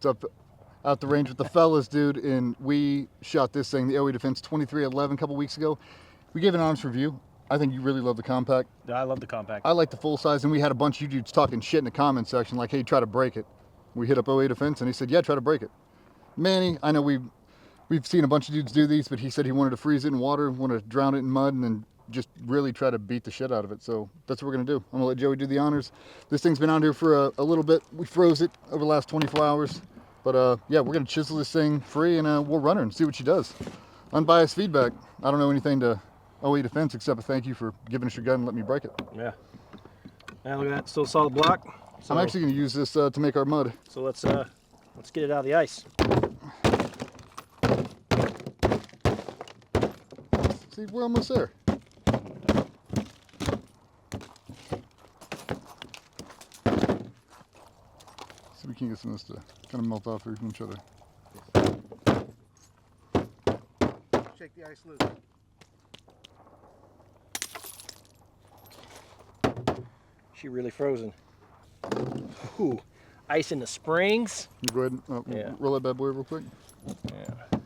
It's up out the range with the fellas, dude, and we shot this thing, the OE Defense 2311, a couple weeks ago. We gave an honest review. I think you really love the compact. I love the compact. I like the full size, and we had a bunch of you dudes talking shit in the comment section, like, hey, try to break it. We hit up OE Defense, and he said, yeah, try to break it. Manny, I know we've seen a bunch of dudes do these, but he said he wanted to freeze it in water, wanted to drown it in mud, and then just really try to beat the shit out of it. So that's what we're gonna do. I'm gonna let Joey do the honors. This thing's been out here for a little bit. We froze it over the last 24 hours. But yeah, we're gonna chisel this thing free and we'll run her and see what she does. Unbiased feedback. I don't know anything to OE Defense except a thank you for giving us your gun and letting me break it. Yeah. Now look at that, still a solid block. So, I'm actually gonna use this to make our mud. So let's get it out of the ice. See, we're almost there. See, we can get some of this to kind of melt off here from each other. Shake the ice loose. She really frozen. Ooh, ice in the springs. You go ahead and roll that bad boy real quick. Yeah.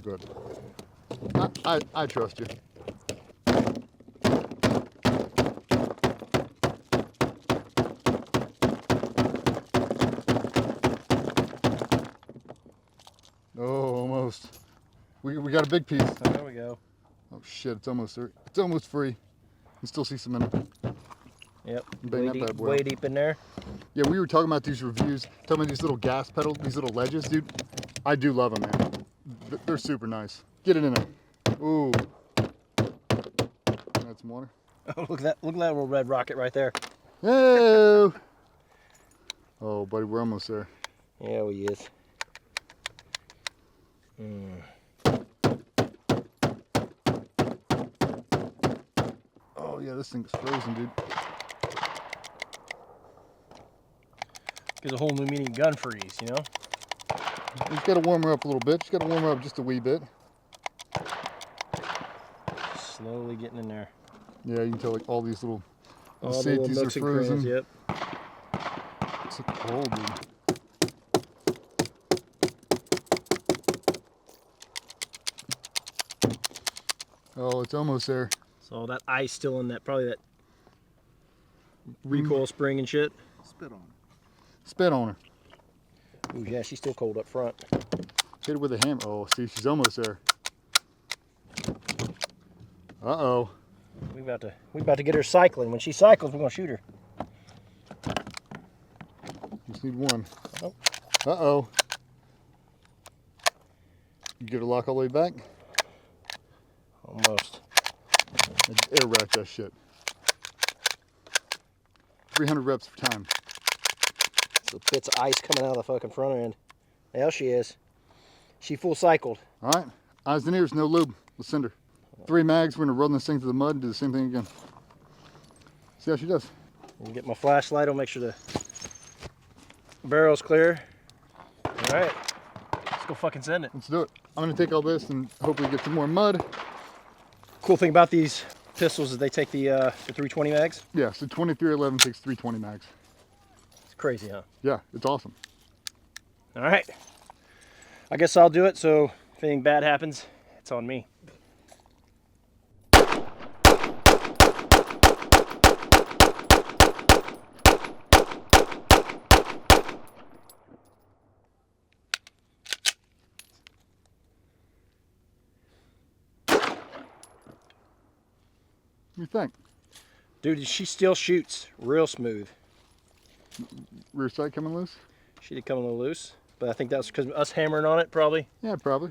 Go ahead. I trust you. Oh, almost. We got a big piece. Oh, there we go. Oh shit, it's almost there. It's almost free. You can still see some in it. Yep. Bang Way deep in there. Yeah, we were talking about these reviews, talking about these little gas pedals, these little ledges, dude. I do love them, man. They're super nice. Get it in there. Ooh. That's some water. Oh, look at that little red rocket right there. Hey! Oh, buddy, we're almost there. Yeah, he is. Oh yeah, this thing's frozen, dude. Gives a whole new meaning gun freeze, you know? You just gotta warm her up a little bit. Just gotta warm her up just a wee bit. Slowly getting in there. Yeah, you can tell like all these little All the safeties little are frozen. yep. It's so cold, dude. Oh, it's almost there. So that ice still in that, probably that recoil spring and shit. Spit on her. Spit on her. Ooh, yeah, she's still cold up front. Hit her with a hammer. Oh, see, she's almost there. Uh-oh. We about to get her cycling. When she cycles, we're gonna shoot her. Just need one. Oh. Uh-oh. You get her lock all the way back? Almost. Air rack that shit. 300 reps for time. So bits of ice coming out of the fucking front end. There she is. She full cycled. All right. Eyes and ears, no lube. Let's send her. 3 mags. We're going to run this thing through the mud and do the same thing again. See how she does. I'll get my flashlight. I'll make sure the barrel's clear. All right. Let's go fucking send it. Let's do it. I'm going to take all this and hopefully get some more mud. Cool thing about these pistols is they take the 320 mags. Yeah, so 2311 takes 320 mags. It's crazy, huh? Yeah, it's awesome. All right. I guess I'll do it, so if anything bad happens, it's on me. What do you think? Dude, she still shoots real smooth. Rear sight coming loose? She did come a little loose, but I think that's because of us hammering on it, probably. Yeah, probably.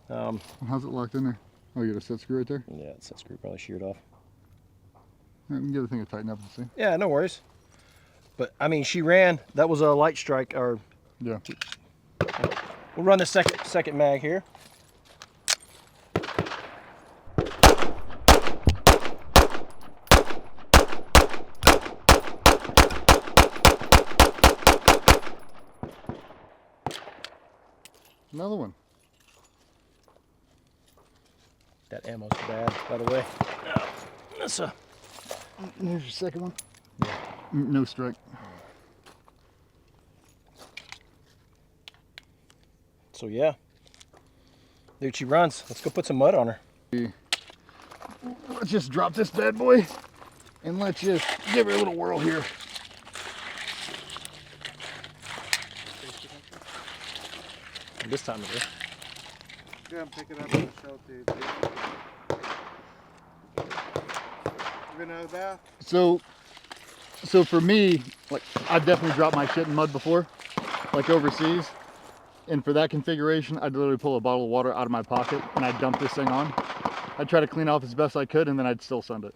Um, How's it locked in there? Oh, you got a set screw right there? yeah, that screw probably sheared off. Yeah, we can get the thing to tighten up and see. Yeah, no worries. But I mean, she ran. That was a light strike. Or Yeah. we'll run the second mag here. Another one. That ammo's bad, by the way. That's a. There's your second one. Yeah. No strike. So yeah, there she runs. Let's go put some mud on her. Let's just drop this bad boy and let's just give her a little whirl here. This time of year. Yeah, pick it up on the shelf, dude. You been out of the bath? So for me, like I've definitely dropped my shit in mud before, like overseas. And for that configuration, I'd literally pull a bottle of water out of my pocket and I'd dump this thing on. I'd try to clean off as best I could and then I'd still send it.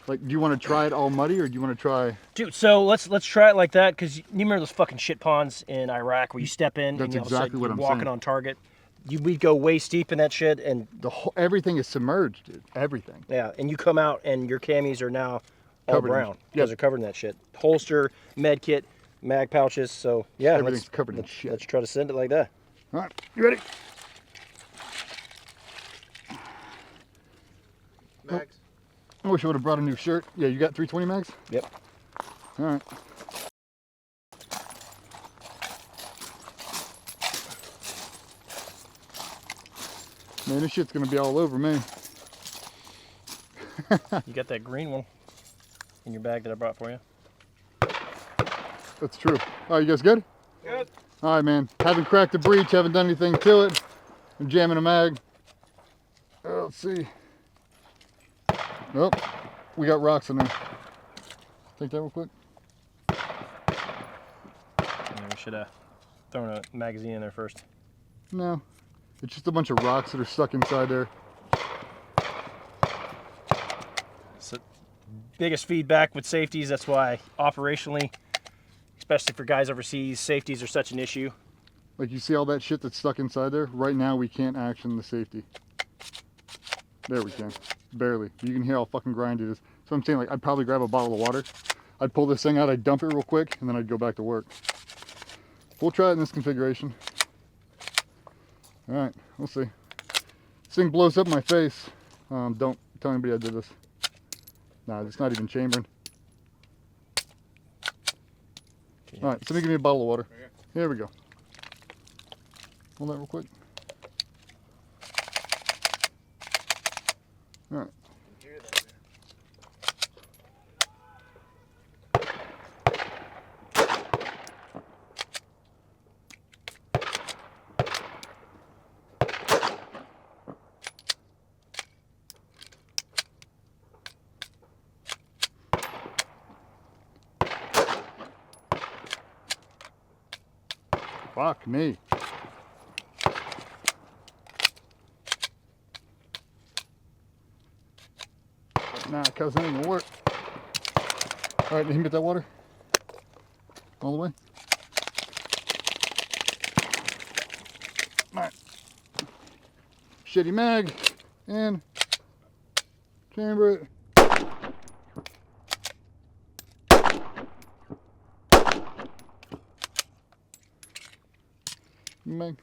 Like, do you want to try it all muddy or do you want to try? Dude, so let's try it like that, because you remember those fucking shit ponds in Iraq where you step in That's and all of a exactly sudden what you're I'm walking saying. on target. We'd go waist deep in that shit, and Everything is submerged, dude. Everything. yeah, and you come out and your camis are now all Covered in- brown because they're covered in that shit. Holster, med kit, mag pouches. So yeah, Everything's covered in shit. Let's try to send it like that. All right, you ready? Max? I wish I would have brought a new shirt. Yeah, you got 320 mags? Yep. All right. Man, this shit's gonna be all over me. You got that green one in your bag that I brought for you. That's true. All right, you guys good? Good. All right, man. Haven't cracked the breech, haven't done anything to it. I'm jamming a mag. Let's see. Nope. We got rocks in there. Take that real quick. Yeah, we should have thrown a magazine in there first. No. It's just a bunch of rocks that are stuck inside there. So, biggest feedback with safeties. That's why operationally, especially for guys overseas, safeties are such an issue. Like, you see all that shit that's stuck inside there? Right now, we can't action the safety. There we can. Barely. You can hear how fucking grindy it is. So I'm saying, like, I'd probably grab a bottle of water. I'd pull this thing out, I'd dump it real quick, and then I'd go back to work. We'll try it in this configuration. All right, we'll see. This thing blows up my face. Don't tell anybody I did this. Nah, it's not even chambering. All right, somebody give me a bottle of water. Here we go. Hold that real quick. All right. Fuck me. Nah, cuz that ain't gonna work. All right, let him get that water. All the way. All right. Shitty mag and chamber it. Mag.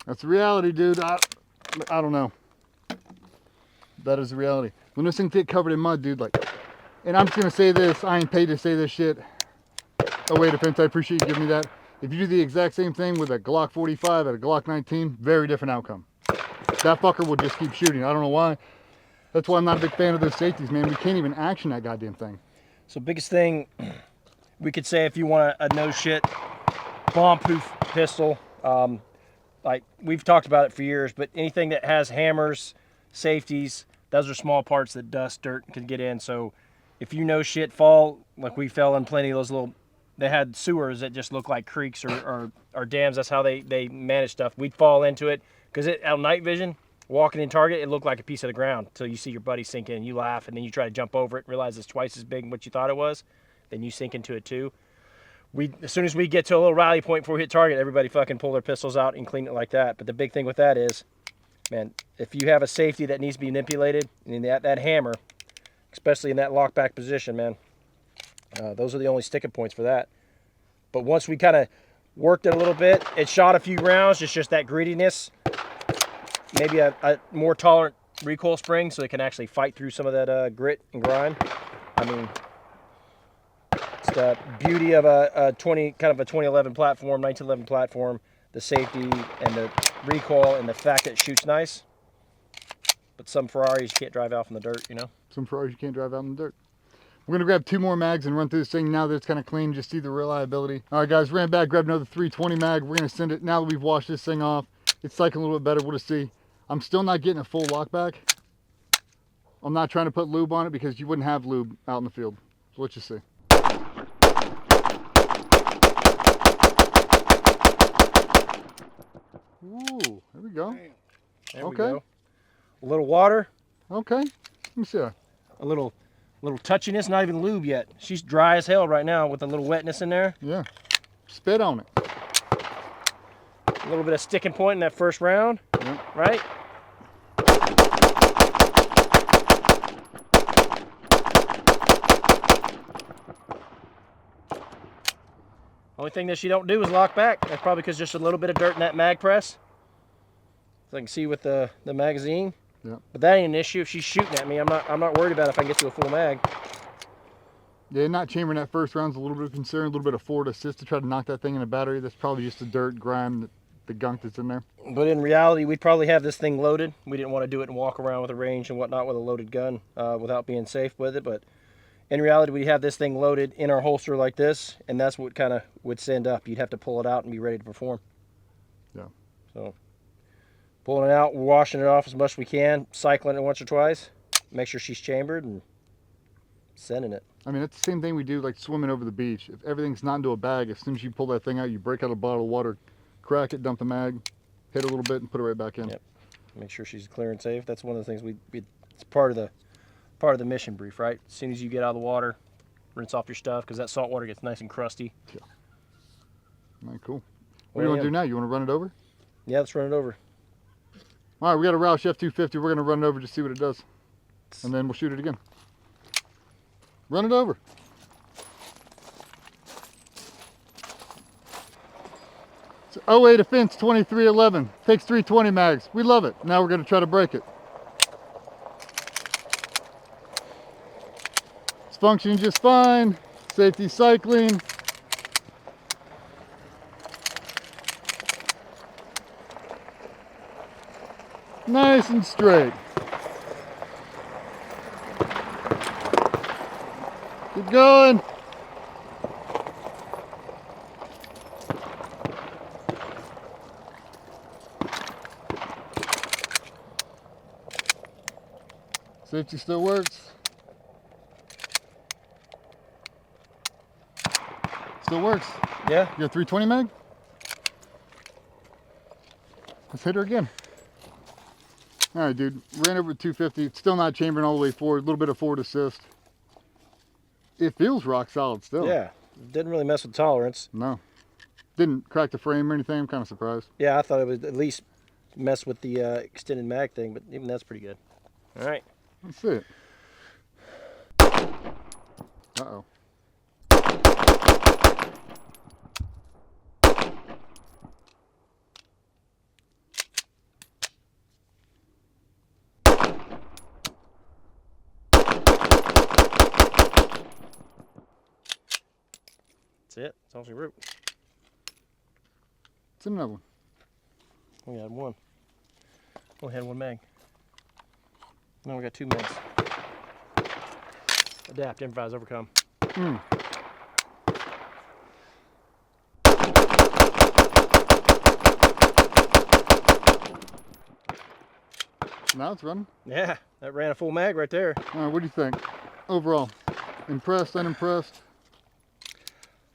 That's the reality, dude. I don't know. That is the reality. When this thing get covered in mud, dude, like, and I'm just gonna say this, I ain't paid to say this shit. Oh wait, Defense, I appreciate you giving me that. If you do the exact same thing with a Glock 45 at a Glock 19, very different outcome. That fucker will just keep shooting. I don't know why. That's why I'm not a big fan of those safeties, man. We can't even action that goddamn thing. So biggest thing we could say, if you want a no shit bomb-proof pistol, like we've talked about it for years, but anything that has hammers, safeties, those are small parts that dust, dirt can get in. So if you know shit fall, like we fell in plenty of those little, they had sewers that just look like creeks or dams. That's how they manage stuff. We'd fall into it because out night vision, walking in target, it looked like a piece of the ground until you see your buddy sink in and you laugh, and then you try to jump over it, realize it's twice as big as what you thought it was. Then you sink into it too. As soon as we get to a little rally point before we hit target, everybody fucking pull their pistols out and clean it like that. But the big thing with that is, man, if you have a safety that needs to be manipulated, and that hammer, especially in that lock back position, man. Those are the only sticking points for that. But once we kind of worked it a little bit, it shot a few rounds, just that grittiness. Maybe a more tolerant recoil spring so it can actually fight through some of that grit and grime. I mean, it's the beauty of a 2011 platform, 1911 platform, the safety and the recoil and the fact that it shoots nice. But some Ferraris you can't drive out in the dirt, you know? Some Ferraris you can't drive out in the dirt. We're gonna grab 2 more mags and run through this thing now that it's kind of clean, just see the reliability. All right guys, ran back, grabbed another 320 mag. We're gonna send it, now that we've washed this thing off, it's cycling a little bit better, we'll just see. I'm still not getting a full lock back. I'm not trying to put lube on it because you wouldn't have lube out in the field. So let's just see. Ooh, there we go. There we go. A little water. Okay, let me see. A little touchiness, not even lube yet. She's dry as hell right now with a little wetness in there. Yeah, spit on it. A little bit of sticking point in that first round, Yep. right? Only thing that she don't do is lock back. That's probably because just a little bit of dirt in that mag press. So I can see with the magazine. Yep. But that ain't an issue. If she's shooting at me, I'm not worried about if I can get to a full mag. Yeah, not chambering that first round's a little bit of concern, a little bit of forward assist to try to knock that thing in a battery. That's probably just the dirt, grime, the gunk that's in there. But in reality, we'd probably have this thing loaded. We didn't want to do it and walk around with a range and whatnot with a loaded gun without being safe with it. But in reality, we have this thing loaded in our holster like this, and that's what kind of would send up. You'd have to pull it out and be ready to perform. Yeah. So pulling it out, washing it off as much as we can, cycling it once or twice, make sure she's chambered, and sending it. I mean, it's the same thing we do like swimming over the beach. If everything's not into a bag, as soon as you pull that thing out, you break out a bottle of water, crack it, dump the mag, hit it a little bit, and put it right back in. Yep. Make sure she's clear and safe. That's one of the things it's part of the mission brief, right? As soon as you get out of the water, rinse off your stuff because that salt water gets nice and crusty. Yeah. All right, cool. What do you want to do now? You want to run it over? Yeah, let's run it over. All right, we got a Roush F250. We're going to run it over to see what it does. And then we'll shoot it again. Run it over. It's 08 Offense 2311. Takes 320 mags. We love it. Now we're going to try to break it. It's functioning just fine. Safety cycling. Nice and straight. Keep going. Safety still works. Still works. Yeah. You got 320 mag? Let's hit her again. All right, dude. Ran over 250. It's still not chambering all the way forward. A little bit of forward assist. It feels rock solid still. Yeah. Didn't really mess with tolerance. No. Didn't crack the frame or anything. I'm kind of surprised. Yeah, I thought it would at least mess with the extended mag thing, but even that's pretty good. All right. Let's see it. Uh-oh. That's it. That's all she wrote. It's another one. We had one. Only had one mag. Now we got 2 mags. Adapt, improvise, overcome. Now it's running. Yeah, that ran a full mag right there. All right, what do you think? Overall, impressed, unimpressed?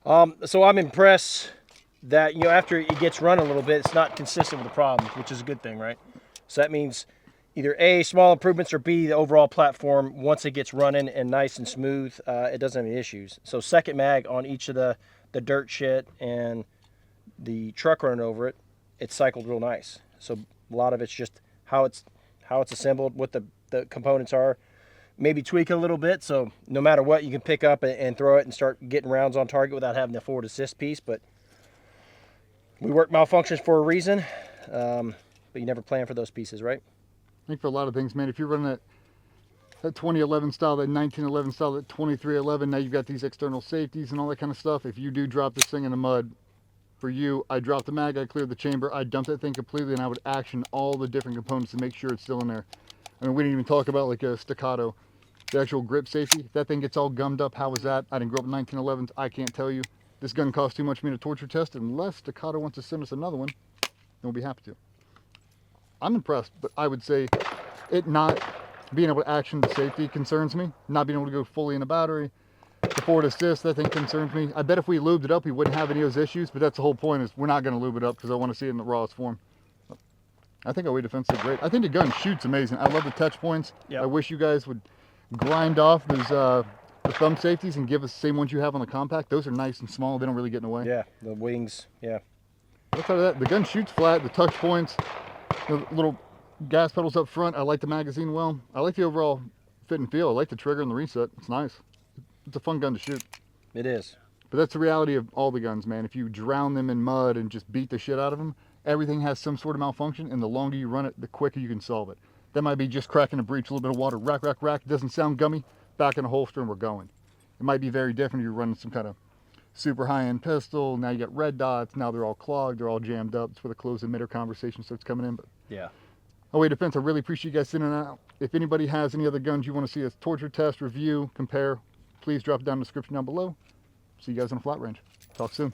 So I'm impressed that, you know, after it gets run a little bit, it's not consistent with the problems, which is a good thing, right? So that means either A, small improvements, or B, the overall platform, once it gets running and nice and smooth, it doesn't have any issues. So second mag on each of the dirt shit and the truck running over it, it's cycled real nice. So a lot of it's just how it's assembled, what the components are. maybe tweak a little bit. So no matter what, you can pick up and throw it and start getting rounds on target without having the forward assist piece. But we work malfunctions for a reason, but you never plan for those pieces, right? I think for a lot of things, man, if you're running that 2011 style, that 1911 style, that 2311, now you've got these external safeties and all that kind of stuff. If you do drop this thing in the mud, for you, I dropped the mag, I cleared the chamber, I dumped that thing completely, and I would action all the different components to make sure it's still in there. I mean, we didn't even talk about like a staccato, the actual grip safety. If that thing gets all gummed up, how was that? I didn't grow up in 1911s, I can't tell you. This gun costs too much for me to torture test, unless Staccato wants to send us another one, then we'll be happy to. I'm impressed, but I would say it not being able to action the safety concerns me. Not being able to go fully in the battery. The forward assist, that thing concerns me. I bet if we lubed it up, we wouldn't have any of those issues, but that's the whole point, is we're not going to lube it up because I want to see it in the rawest form. I think our weight defense is great. I think the gun shoots amazing. I love the touch points. Yep. I wish you guys would grind off those the thumb safeties and give us the same ones you have on the compact. Those are nice and small. They don't really get in the way. Yeah, the wings, yeah. Outside of that, the gun shoots flat. The touch points, the little gas pedals up front. I like the magazine well. I like the overall fit and feel. I like the trigger and the reset. It's nice. It's a fun gun to shoot. It is. But that's the reality of all the guns, man. If you drown them in mud and just beat the shit out of them, everything has some sort of malfunction, and the longer you run it, the quicker you can solve it. That might be just cracking a breech, a little bit of water, rack, rack, rack. It doesn't sound gummy. Back in a holster and we're going. It might be very different if you're running some kind of super high-end pistol. Now you got red dots. Now they're all clogged. They're all jammed up. It's where the closed emitter conversation starts coming in. But Yeah. oh, wait, defense, I really appreciate you guys sitting out. If anybody has any other guns you want to see us torture test, review, compare, please drop it down in the description down below. See you guys on the flat range. Talk soon.